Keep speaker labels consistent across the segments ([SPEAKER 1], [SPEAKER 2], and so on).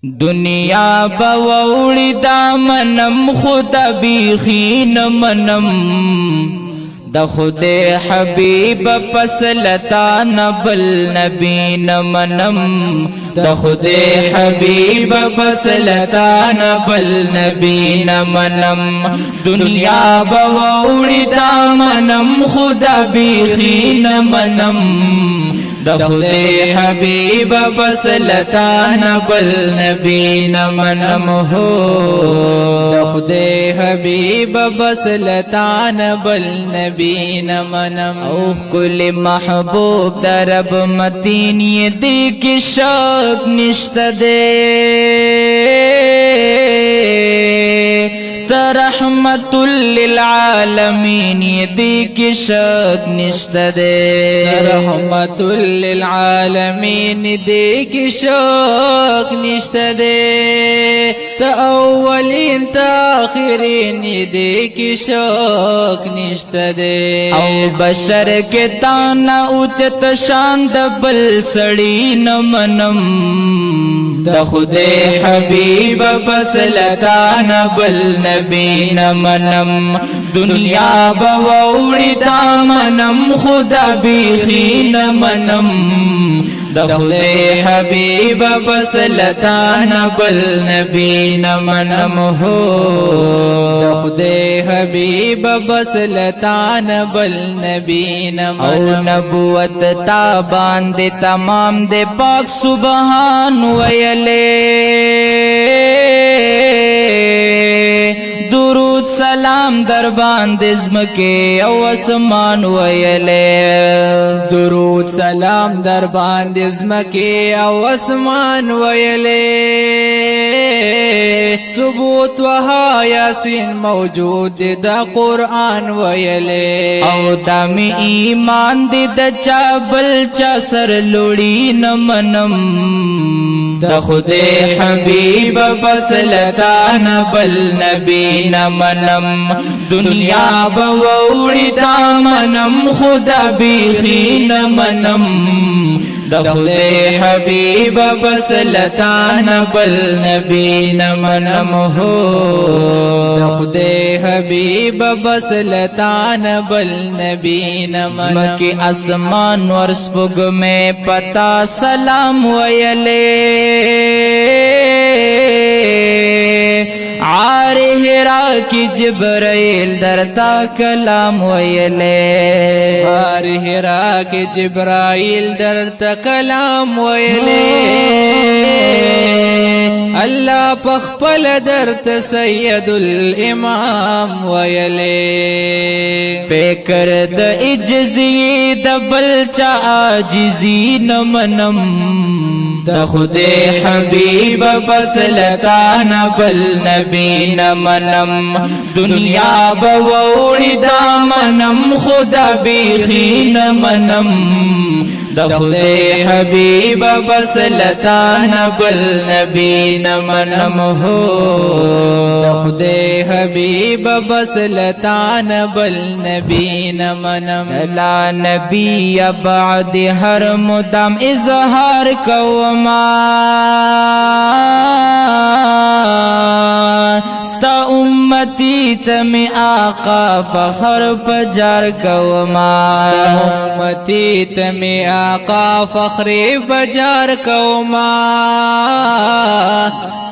[SPEAKER 1] دنیا بووڑی دا منم خدا بیخی نمنم دا خود حبیب پسلتا نبل نبی نمنم دا خود حبیب پسلتا نبل نبی نمنم دنیا بووڑی دا منم خدا بیخی نمنم دا خود حبیب پسلتا نبل نبی نمنم ہو دا خود حبیب پسلتا نبل نبی نمنم اوخ کل محبوب دا رب متین یہ دی کی شک نشت دے رحمت للعالمین یہ دی کی شک نشت دے رحمت للعالمین دی کی شک نشت دے تا اولین تا آخرین دی کی شک نشت دے او بشر کے تانا اوچت شان دبل سڑی نمنم دا خود حبیب پسلتا نبل نبی نمنم دنیا بووڑی دا منم خدا بیخی نمنم دا خود حبیب پسلتا نبل نبی نمنم ہو دا خود حبیب پسلتا نبل نبی نمنم او نبوت تا باندے تمام دے پاک سبحان ویلے درود سلام در باندې زمکه او اسمان ویلې درود سلام در باندې زمکه او اسمان ویلې ثبوت وها یاسین موجود دا قرآن ویلې او دم ایمان دې د چا بل چا سر لوړی نمنم دا خود حبیب پسلتا نبل نبی نمنم دنیا بووڑی دا منم خدا بیخی نمنم دا خود حبیب پسلتا نبل نبی نمنم ہو دا خود حبیب پسلتا نبل نبی نمنم زمکی اسمان ورسپگ میں پتا سلام ویلے عار ہرا کی جبرائیل درتا کلام ویلے عار ہرا کی جبرائیل درتا کلام ویلے اللہ پخپل درت سید الامام ویلے پیکر دا اجزی دا بلچا آجزی نمنم دا خود حبیب پسلتا نبل نبی نمنم دنیا بووڑی دا منم خدا بیخی نمنم دا خود حبیب پسلتا نبل نبی نمنم ہو دا خود حبیب پسلتا نبل نبی نمنم لا نبی بعد ہر مدام اظہار کوما ستا امتی تمی آقا فخر پجار کوما ستا امتی تمی آقا فخر پجار کوما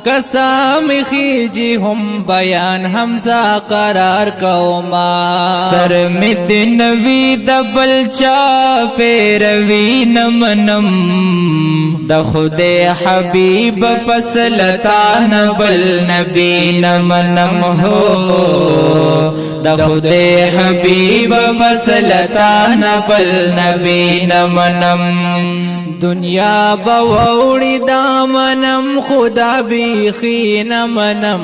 [SPEAKER 1] قسم خیجی ہم بیان حمزہ قرار کوما سر مد نوی دبل چا پیروی نمنم دا خود حبیب پسلتا نبل نبی نمنم ہو دا خود حبیب پسلتا نبل نبی نمنم دنیا بووڑی دا منم خدا بیخی نمنم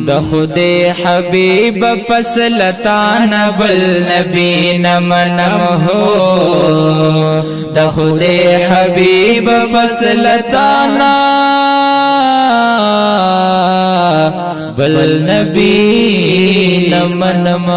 [SPEAKER 1] دا خود حبیب پسلتا نبل نبی نمنم ہو دا خود حبیب پسلتا نبل نبی نمنم